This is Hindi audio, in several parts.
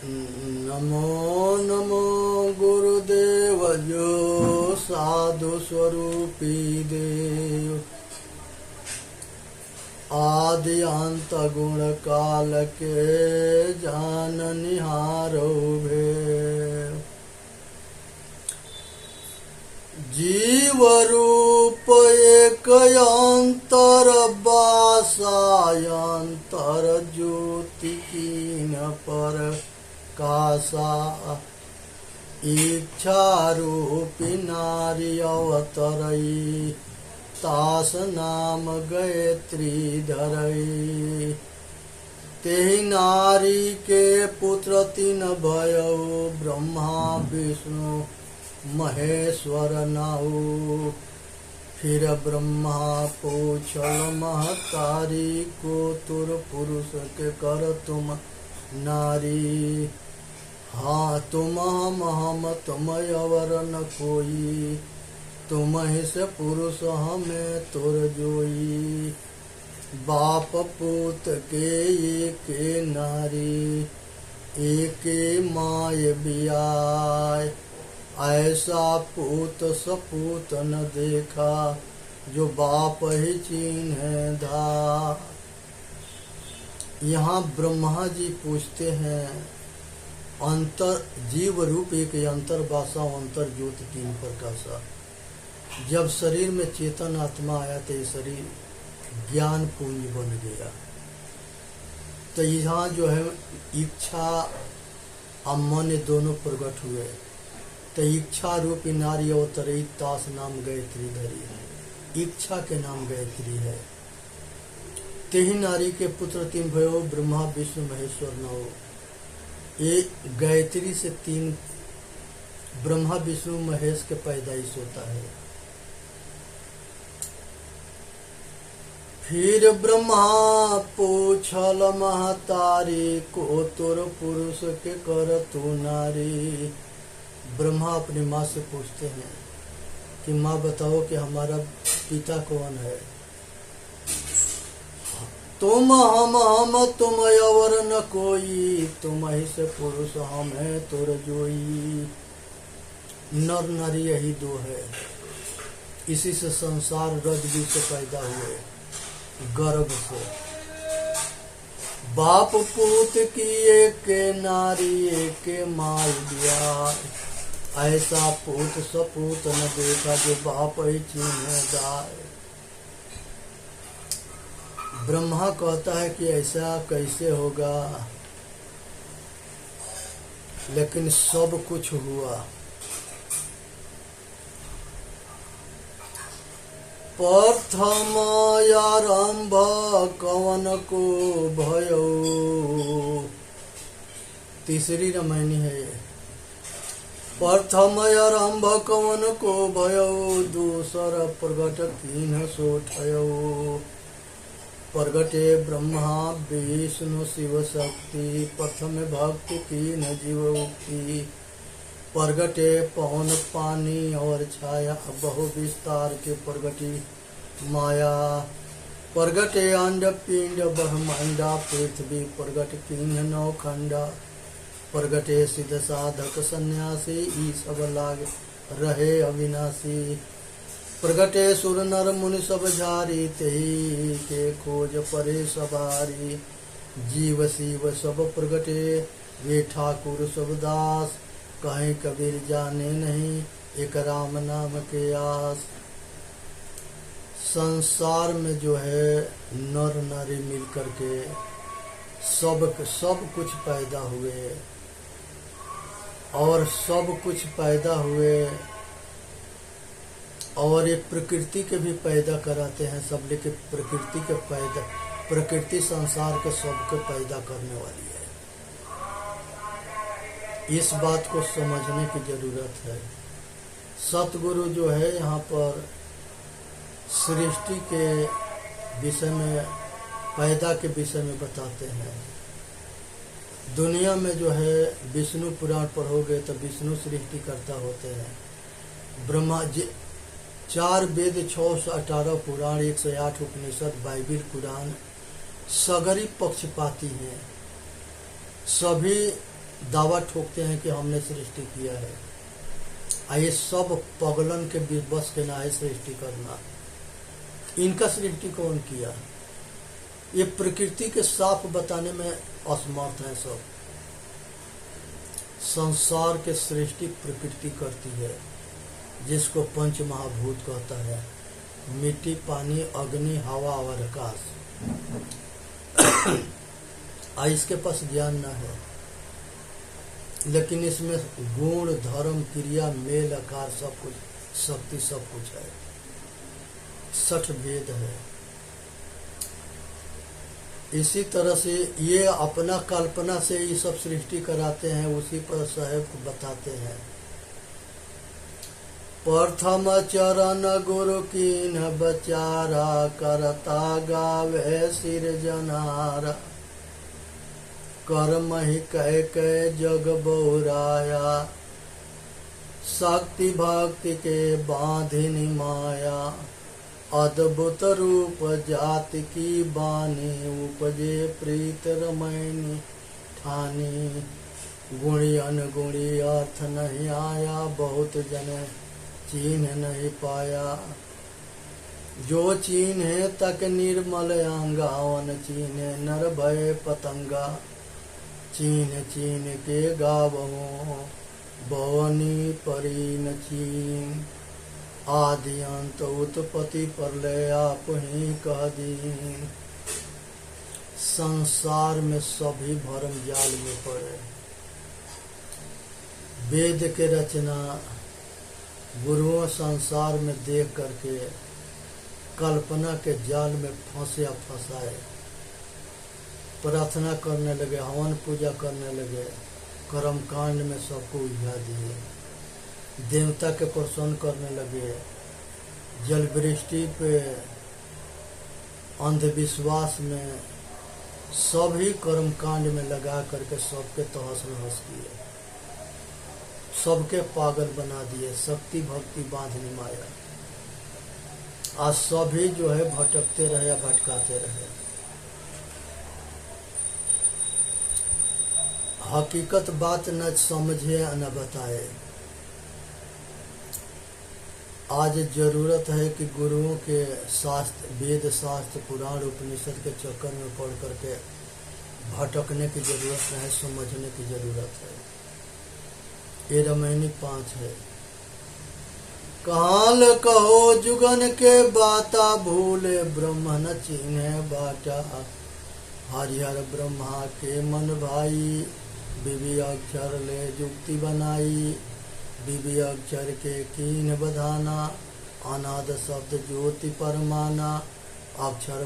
नमो नमो गुरुदेव जो साधु स्वरूपी देव, आदि अंत गुण काल के जान निहारो भेव। जीव रूप एक अंतर बासायंतर ज्योति कीन पर कासा, इच्छा रूपी नारी अवतरई तास नाम गायत्री धरई। तेहि नारी के पुत्र तीन भयो, ब्रह्मा विष्णु महेश्वर नाऊ। फिर ब्रह्मा पूछल महतारी को, तुर पुरुष के कर तुम नारी। हाँ तुम हम तुम अवर न कोई, तुम ही से पुरुष हमें तुर जोई। बाप पूत के एक नारी, एक माय बियाय। ऐसा पूत सपूत न देखा, जो बाप ही चीन्ह धा। यहाँ ब्रह्मा जी पूछते हैं, अंतर जीव रूप एक अंतर बासा अंतर ज्योति तीन प्रकाशा। जब शरीर में चेतन आत्मा आया तो ये शरीर ज्ञान पुंज बन गया। तो यहाँ जो है इच्छा और मन दोनों प्रकट हुए। तो इच्छा रूपी नारी अवतरी तास नाम गायत्री धरी है। इच्छा के नाम गायत्री है। तेहि नारी के पुत्र तीन भयो, ब्रह्मा विष्णु महेश्वर नौ। ये गायत्री से तीन ब्रह्मा विष्णु महेश के पैदाइश होता है। फिर ब्रह्मा पूछल महतारी को, तुर पुरुष के कर तू नारी। ब्रह्मा अपनी माँ से पूछते हैं कि माँ बताओ कि हमारा पिता कौन है। तुम हम तुम अवर न कोई, तुम ही से पुरुष हम है तुर जोई। नर नारी यही दो है। इसी से संसार रजबी से पैदा हुए, गर्भ से। बाप पूत की एक नारी एक माय दिया। ऐसा पूत सपूत न देखा, जो बाप ही चीन्ह दाए। ब्रह्मा कहता है कि ऐसा कैसे होगा, लेकिन सब कुछ हुआ। प्रथम आरंभ कवन को भयो। तीसरी रामायणी है ये। प्रथम आरंभ कवन को भयो, दूसर प्रगट तीन सोठयो। प्रगटे ब्रह्मा विष्णु शिव शक्ति, प्रथम भक्ति कीन जीव उक्ति। प्रगटे पवन पानी और छाया, बहु विस्तार के प्रगटी माया। प्रगटे अंड पिंड ब्रह्मांडा, पृथ्वी प्रगट कीन नौ खंडा। प्रगटे सिद्ध साधक सन्यासी, ई सब लाग रहे अविनाशी। प्रगटे सुर नर मुनि सब झारी, तेहि के खोज परे सवारी। जीव शिव सब प्रगटे, वे ठाकुर सब दास। कहीं कबीर जाने नहीं, एक राम नाम के आस। संसार में जो है नर नारी मिल करके सब कुछ पैदा हुए, और सब कुछ पैदा हुए, और ये प्रकृति के भी पैदा कराते हैं सब। लेकिन प्रकृति संसार के सबके पैदा करने वाली है। इस बात को समझने की जरूरत है। सतगुरु जो है यहाँ पर सृष्टि के विषय में, पैदा के विषय में बताते हैं। दुनिया में जो है विष्णु पुराण पढ़ोगे तो विष्णु सृष्टि करता होते हैं। ब्रह्मा जी 4 वेद 618 पुराण 108 उपनिषद बाइबिल कुरान सगरी पक्षपाती हैं। सभी दावा ठोकते हैं कि हमने सृष्टि किया है। ये सब पगलन के बस के ना है सृष्टि करना। इनका सृष्टि कौन किया? ये प्रकृति के साफ बताने में असमर्थ है सब। संसार के सृष्टि प्रकृति करती है, जिसको पंच महाभूत कहता है, मिट्टी, पानी, अग्नि, हवा और आकाश। इसके पास ज्ञान न है, लेकिन इसमें गुण, धर्म, क्रिया, मेल, आकार, सब कुछ, शक्ति सब कुछ है। 60 भेद है। इसी तरह से ये अपना कल्पना से ये सब सृष्टि कराते हैं, उसी पर साहेब को बताते हैं। प्रथम चरण गुरु कीन बचारा, करता गावे सिरजनारा। कर्म ही कह कह जग बहुराया, शक्ति भक्ति के बांधिनी माया। अद्भुत रूप जाति की बानी, उपजे प्रीत रमैनी ठानी। गुणी अनगुणी अर्थ नहीं आया, बहुत जने चिन्ह नहीं पाया। जो चिन्ह तक निर्मल अंगावन, चिन्ह नर भय पतंगा। चिन्ह चिन्ह के गावों, बवनी परी न चीन। आदि अंत उत्पत्ति प्रलय आप ही कह दीन। संसार में सभी भरम जाल में पड़े। वेद के रचना गुरुओं संसार में देख करके कल्पना के जाल में फंसाए। प्रार्थना करने लगे, हवन पूजा करने लगे, कर्म कांड में सबको उलझा दिए। देवता के प्रसन्न करने लगे, जल वृष्टि पे, अंधविश्वास में, सभी कर्म कांड में लगा करके सबके तहस नहस किए, सबके पागल बना दिए। शक्ति भक्ति बांधनी माया। आज सभी जो है भटकते रहे या भटकाते रहे। हकीकत बात न समझे न बताए। आज जरूरत है कि गुरुओं के शास्त्र, वेद शास्त्र, पुराण, उपनिषद के चक्कर में पढ़ करके भटकने की जरूरत नहीं, समझने की जरूरत है। ये रामायणी 5 है। काल कहो जुगन के बाता, भूले ब्रह्म न चिन्हे बाटा। हरिहर ब्रह्मा के मन भाई, विवि अक्षर ले जुक्ति बनाई। विवि अक्षर के कीन बधाना, अनाद शब्द ज्योति परमाना। अक्षर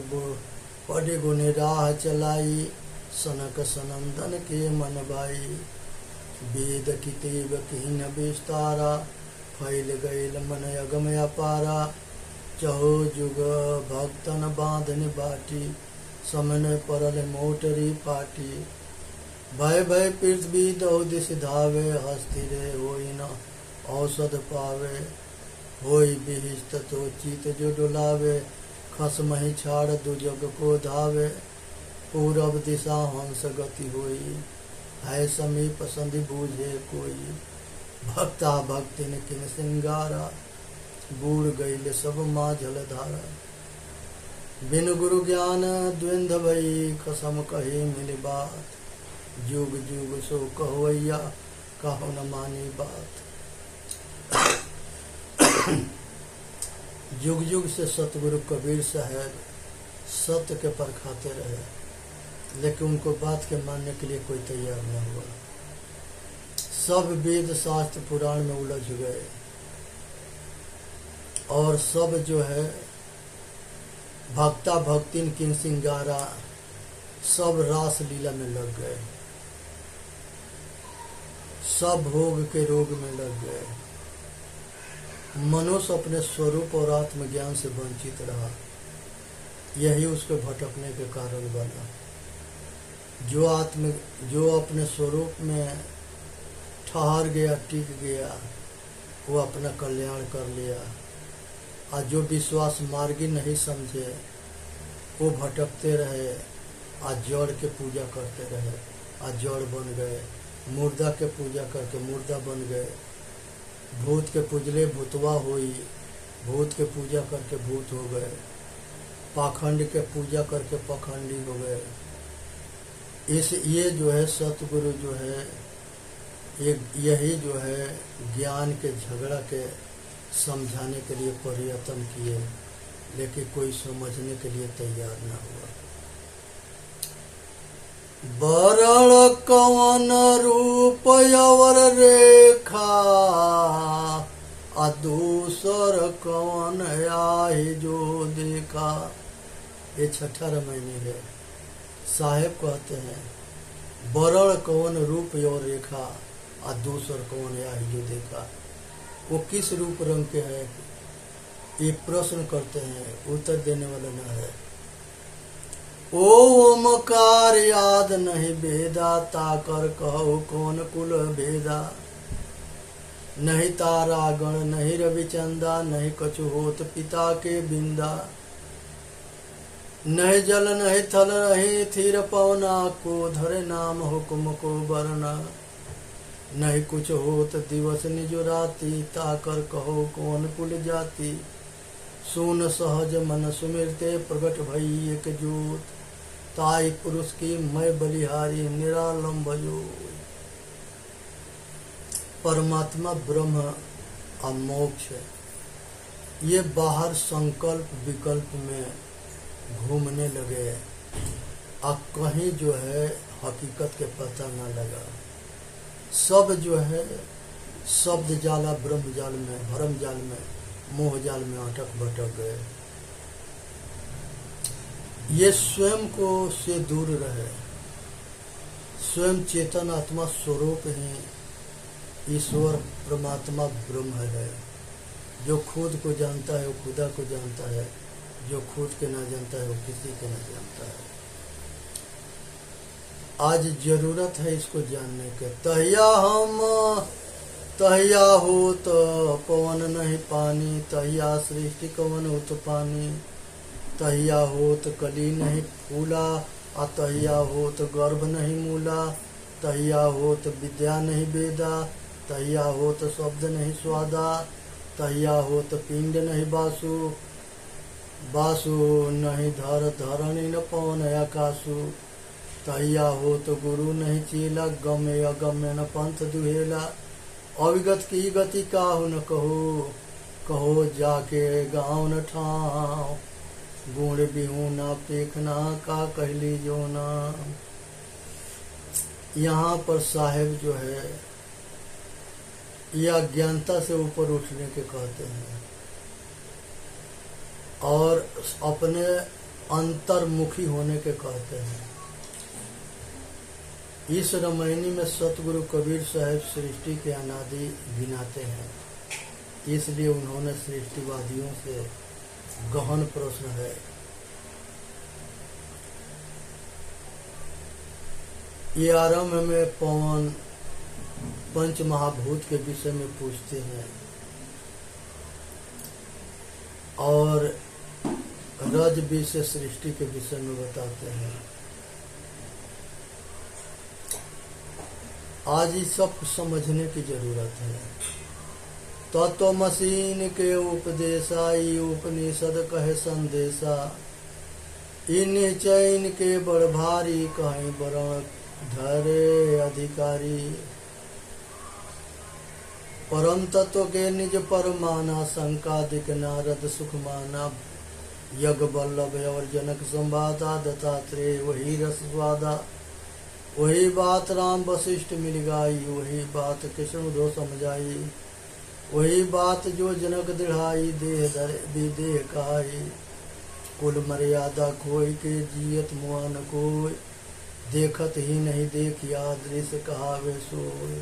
पढ़े गुने राह चलाई, सनक सनंदन के मन भाई। वेद कितेब कीन विस्तारा, फैल गईल मन अगम अपारा। चहो जुग भक्तन बांधन बाटी, समन परल मोटरी पाटी। भय भय पृथ्वी दो दिश धावे, हस्ति रे होई न औषध पावे। होई बिहिस्त तो चित जो डुलावे, खसम ही छाड़ दुजग को धावे। पूरब दिशा हंस गति होई, है समीप संधि बूझे कोई। भक्ता भक्ति ने किन सिंगारा, बूढ़ गईले सब माझल धारा। बिन गुरु ज्ञान द्विंध भई, कसम कही मिली बात। जुग जुग सो कहवैया, कहो न मानी बात। जुग जुग से सतगुरु कबीर साहब सत्य के परखाते रहे, लेकिन उनको बात के मानने के लिए कोई तैयार न हुआ। सब वेद शास्त्र पुराण में उलझ गए और सब जो है भक्ता भक्तिन किन सिंगारा, सब रास लीला में लग गए, सब भोग के रोग में लग गए। मनुष्य अपने स्वरूप और आत्मज्ञान से वंचित रहा, यही उसके भटकने के कारण बना। जो अपने स्वरूप में ठहर गया, टिक गया, वो अपना कल्याण कर लिया। और जो विश्वास मार्गी नहीं समझे, वो भटकते रहे, आज जड़ के पूजा करते रहे, आज जड़ बन गए, मुर्दा के पूजा करके मुर्दा बन गए, भूत के पूजले भूतवा हुई, भूत के पूजा करके भूत हो गए, पाखंड के पूजा करके पाखंडी हो गए। ये जो है सतगुरु जो है यही जो है ज्ञान के झगड़ा के समझाने के लिए प्रयत्न किए, लेकिन कोई समझने के लिए तैयार न हुआ। बरल कवन रूप अवर रेखा, दूसर कवन आहि जो देखा। ये छठा रामायणी है। साहेब कहते हैं बरल कवन रूप और रेखा, दूसर कवन आहि जो देखा। वो किस रूप रंग के है, ये प्रश्न करते हैं, उत्तर देने वाला न है। ओमकार याद नहीं भेदा, ताकर कहो कौन कुल भेदा। नहीं तारा गण नहीं रविचंदा, नहीं कछु होत पिता के बिंदा। नहीं जल नहीं थल नहीं थिर पवना, को धरे नाम हुक्म को बरना। नहीं कुछ होत दिवस निज राति, ताकर कहो कौन कुल जाति। सुन सहज मन सुमिरते, प्रगट भई एक जोत। ताई पुरुष की मैं बलिहारी, निरालंब भजो। परमात्मा ब्रह्म और मोक्ष, ये बाहर संकल्प विकल्प में घूमने लगे, अब कहीं जो है हकीकत के पता न लगा। सब जो है शब्द जाला ब्रह्म जाल में, भरम जाल में, मोह जाल में अटक भटक गए। ये स्वयं को से दूर रहे। स्वयं चेतन आत्मा स्वरूप ही ईश्वर परमात्मा ब्रह्म है। जो खुद को जानता है वो खुदा को जानता है, जो खुद के ना जानता है वो किसी के ना जानता है। आज जरूरत है इसको जानने के। तहिया होत पवन नहीं पानी, तहिया सृष्टि कवन होत पानी। तहिया होत कली नहीं फूला, तहिया होत गर्भ नहीं मूला। तहिया होत विद्या नहीं वेदा, तहिया होत शब्द नहीं स्वादा। तहिया होत पिंड नहीं बासु, बासु नहीं धर धरणी न पवन आकाशु। तहिया होत गुरु नहीं चेला, गम्य अगम्य न पंथ दुहेला। अविगत की गति काहू न कहो, कहो जाके गाँव न ठाव। गुण बिहू ना पेखना, का कहली जो ना। यहाँ पर साहेब जो है यह अज्ञानता से ऊपर उठने के कहते हैं और अपने अंतर्मुखी होने के कहते हैं। इस रामायणी में सतगुरु कबीर साहब सृष्टि के अनादि गिनाते हैं, इसलिए उन्होंने सृष्टिवादियों से गहन प्रश्न है। ये आरंभ में पवन पंच महाभूत के विषय में पूछते हैं और रज बीज से सृष्टि के विषय में बताते हैं। आज इस सब समझने की जरूरत है। तत्वमसीन के उपदेशा, उपनिषद कहे संदेशा। इन चैन के बड़ भारी, कहीं बड़ धरे अधिकारी। परम तत्व के निज परमाना, शंकादिक नारद सुख माना। यज्ञ वल्लभ और जनक संवादा, दत्तात्रेय वही रस स्वादा। वही बात राम वशिष्ठ मिल गाई, वही बात कृष्ण दो समझाई। वही बात जो जनक दृढ़ाई, देह धरे विदेह कहाई। कुल मर्यादा खोई के, जियत मुआ न कोई। देखत ही नहीं देखिया, दृश्य कहावे सोय।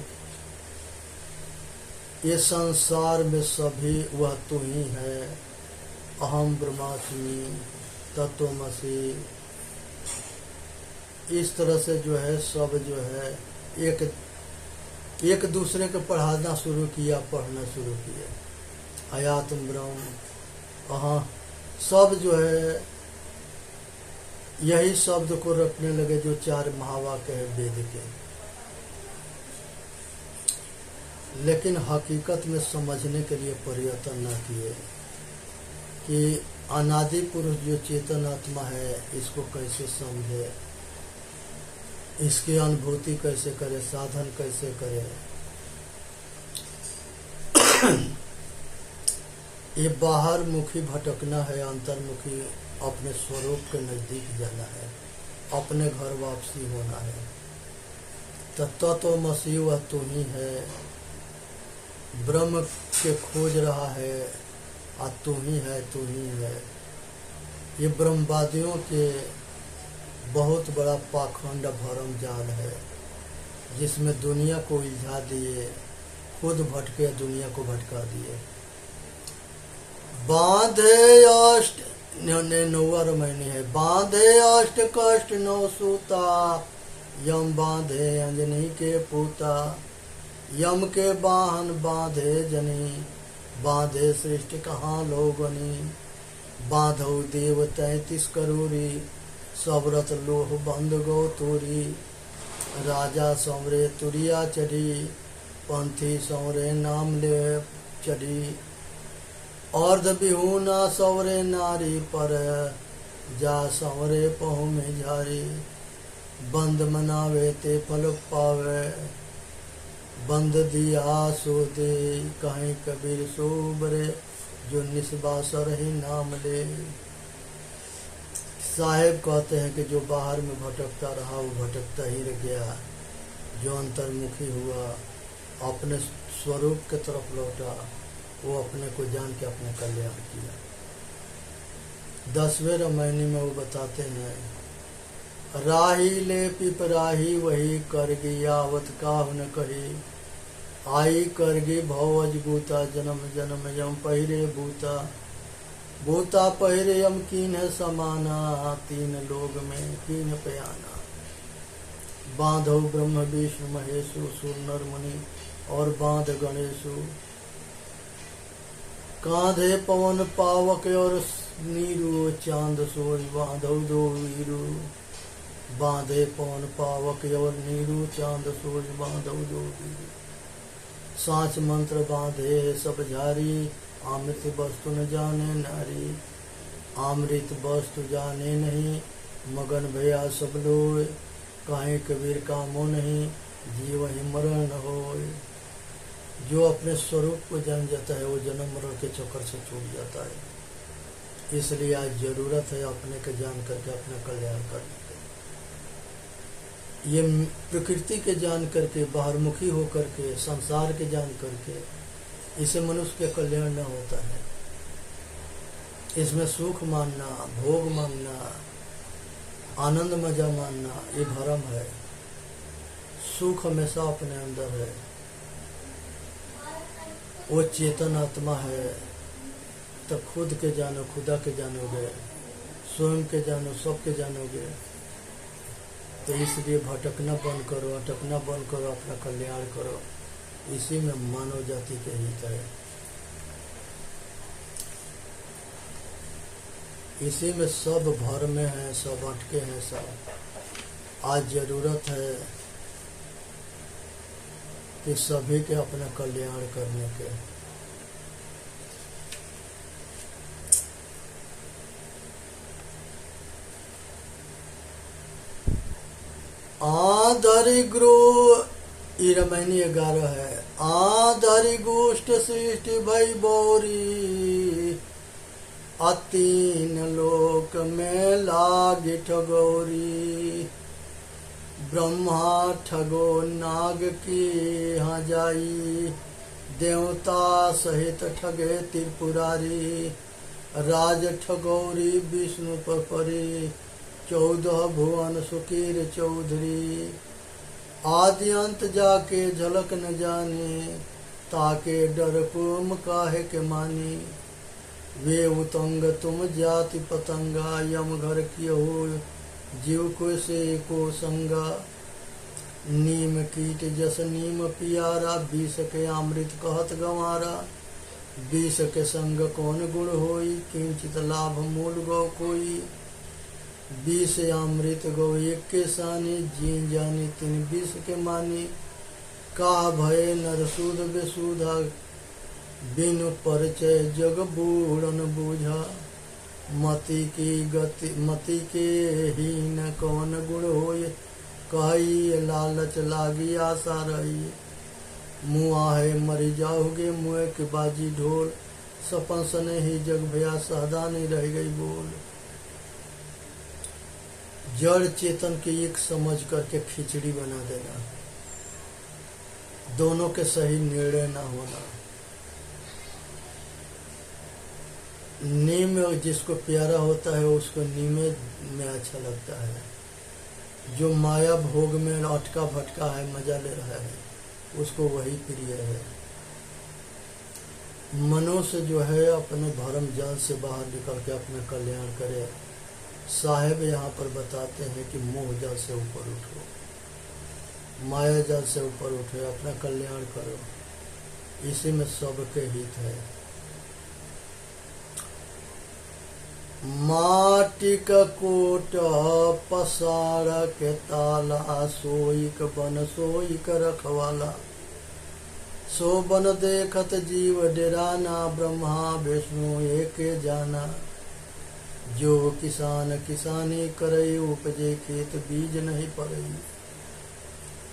ये संसार में सभी वह तू ही है। अहम ब्रह्मास्मि तत्वमसि। इस तरह से जो है सब जो है एक दूसरे को पढ़ाना शुरू किया, पढ़ना शुरू किया। आयातम ब्रह्म सब जो है यही शब्द को रखने लगे जो चार महावाक्य है वेद के। लेकिन हकीकत में समझने के लिए प्रयत्न न किए कि अनादि पुरुष जो चेतन आत्मा है इसको कैसे समझे, इसकी अनुभूति कैसे करे, साधन कैसे करे। ये बाहर मुखी भटकना है, अंतर्मुखी अपने स्वरूप के नजदीक जाना है, अपने घर वापसी होना है। तत्व तो मसीह वह तू ही है, ब्रह्म के खोज रहा है, और तू ही है, तू ही है। ये ब्रह्मवादियों के बहुत बड़ा पाखंड भरम जाल है, जिसमें दुनिया को उलझा दिए, खुद भटके दुनिया को भटका दिए। बांधे अष्ट नौवा रमैनी है, बांधे अष्ट कष्ट नौ सूता, यम बांधे अंजनी के पूता, यम के बाहन बांधे जनी, बांधे सृष्टि कहाँ लोगनी, बांधो देव 33 करोड़ी, सवरत लोह बंद गो तोरी, राजा सौरे तुरिया चढ़ी, पंथी सौरे नाम ले चढ़ी, अर्ध बिहूना सौरे नारी पर, जा सौरे पहु में झारी, बंद मनावे ते फल पावे, बंद दिया सो दे, कहीं कबीर सो बरे, जो निस्बासर ही नाम ले। साहेब कहते हैं कि जो बाहर में भटकता रहा वो भटकता ही रह गया, जो अंतर्मुखी हुआ, अपने स्वरूप के तरफ लौटा, वो अपने को जान के अपने कल्याण किया। 10वें रामायणी में वो बताते हैं, राही ले पिपराही वही करगी, आवत काहु न कही, आई करगी भवज बूता, जन्म जन्म यम पहिरे बूता, बूता पहिरे यम कीन समाना, 3 लोग में कीन पयाना, बांधो ब्रह्म विष्णु महेशु, सुर नर मुनि और बांध गणेशु, कांधे पवन पावक और नीरू, चांद सूर्य बांधो 2 वीरू, बांधे पवन पावक और नीरू, चांद सूर्य बांधो 2 वीरू, सांच मंत्र बांधे सब झारी, अमृत वस्तु न जाने नारी, अमृत वस्तु जाने नहीं, मगन भया सब लोय, काहे कबीर कामो नहीं, जीव ही मरण होय। जो अपने स्वरूप को जान जाता है वो जन्म मरण के चक्कर से छूट जाता है। इसलिए आज जरूरत है अपने के जान करके अपना कल्याण करने के। ये प्रकृति के जान करके, बाहरमुखी होकर के, संसार के जान करके, इसे मनुष्य के कल्याण न होता है। इसमें सुख मानना, भोग मानना, आनंद मजा मानना, ये भ्रम है। सुख हमेशा अपने अंदर है, वो चेतन आत्मा है। तो खुद के जानो, खुदा के जानोगे, स्वयं के जानो, सबके जानोगे। तो इसलिए भटकना बंद करो, अटकना बंद करो, अपना कल्याण करो। इसी में मानव जाति के हित है, इसी में सब भर में है, सब अटके हैं सब। आज जरूरत है कि सभी के अपना कल्याण करने के। आधरि गृह, रामायणी 11 है। आधरि गोष्ठ सृष्टि भई बोरी, 3 लोक में लागी ठगोरी, ब्रह्मा ठगो नाग की यहाँ जाई, देवता सहित ठगे त्रिपुरारी, राज ठगोरी विष्णु पर परी, 14 भुवन सुकीर चौधरी, आदि अंत जाके झलक न जाने, ताके डर कुम काहे के मानी, वे उतंग तुम जाति पतंगा, यम घर की हो जीव को से को संगा, नीम कीट जस नीम पियारा, 20 के अमृत कहत गंवारा, 20 के संग कौन गुण होई, किंचित लाभ मूल गौ कोई, 20 अमृत गौ एक के सानी, जी जानी 3 20 के मानी, का भय नरसूद बेसुधा, बिनु परिचय जग बूढ़न बूझा। मति की गति मति के हीन कौन गुण होय, कही लालच लागी आशा रही। मुँह आहे मरी जाओगे मुँह की बाजी ढोल, सपन सने ही जग भया सावधानी रह गई बोल। जड़ चेतन की एक समझ करके खिचड़ी बना देना, दोनों के सही निर्णय ना होना। नीम जिसको प्यारा होता है उसको नीमे में अच्छा लगता है। जो माया भोग में अटका भटका है, मजा ले रहा है, उसको वही प्रिय है। मनुष्य जो है अपने भरम जाल से बाहर निकल के अपना कल्याण करे। साहेब यहाँ पर बताते हैं कि मोह जाल से ऊपर उठो, माया जाल से ऊपर उठो, अपना कल्याण करो, इसी में सबके हित है। माटी का कोट पसारा के ताला, सोईक बन सोईक रखवाला। सो बन देखत जीव डेराना, ब्रह्मा विष्णु एक जाना। जो किसान किसानी करई, उपजे खेत बीज नहीं पड़ई।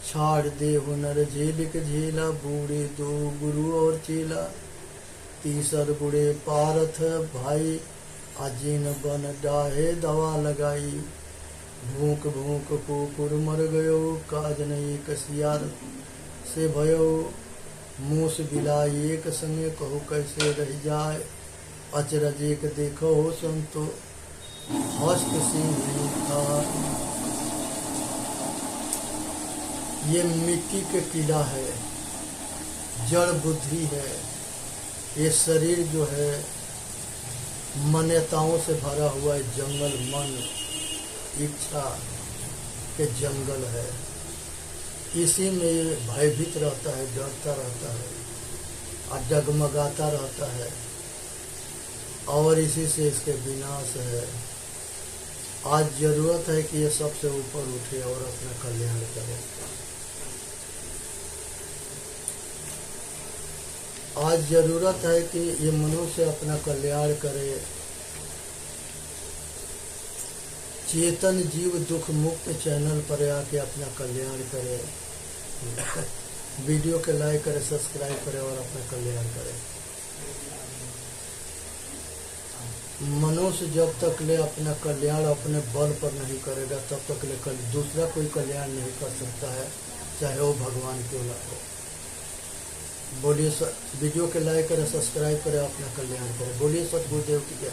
छाड़ दे हुनर झेलिक झेला, बूढ़े दो गुरु और चेला। तीसर बुढ़े पारथ भाई, अजीन बन डाहे दवा लगाई। भूख भूख कुकुर मर गयो, काज नहीं कसियार से भयो। मूस बिलाई एक संगे, कहो कैसे रह जाए। अचरज एक देखो संतो, हस्त सिंह था। ये मिट्टी के किला है, जड़ बुद्धि है। ये शरीर जो है मान्यताओं से भरा हुआ है, जंगल मन इच्छा के जंगल है। इसी में ये भयभीत रहता है, डरता रहता है और डगमगाता रहता है, और इसी से इसके विनाश है। आज जरूरत है कि ये सबसे ऊपर उठे और अपना कल्याण करे। आज जरूरत है कि ये मनुष्य अपना कल्याण करे। चेतन जीव दुख मुक्त चैनल पर आके अपना कल्याण करे। वीडियो के लाइक करे, सब्सक्राइब करे और अपना कल्याण करे। मनुष्य जब तक ले अपना कल्याण अपने बल पर नहीं करेगा, तब तक ले दूसरा कोई कल्याण नहीं कर सकता है, चाहे वो भगवान क्यों ना हो। बोलिए वीडियो के लाइक करें, सब्सक्राइब करें, अपना कल्याण करें। बोलिए सतगुरुदेव की जय।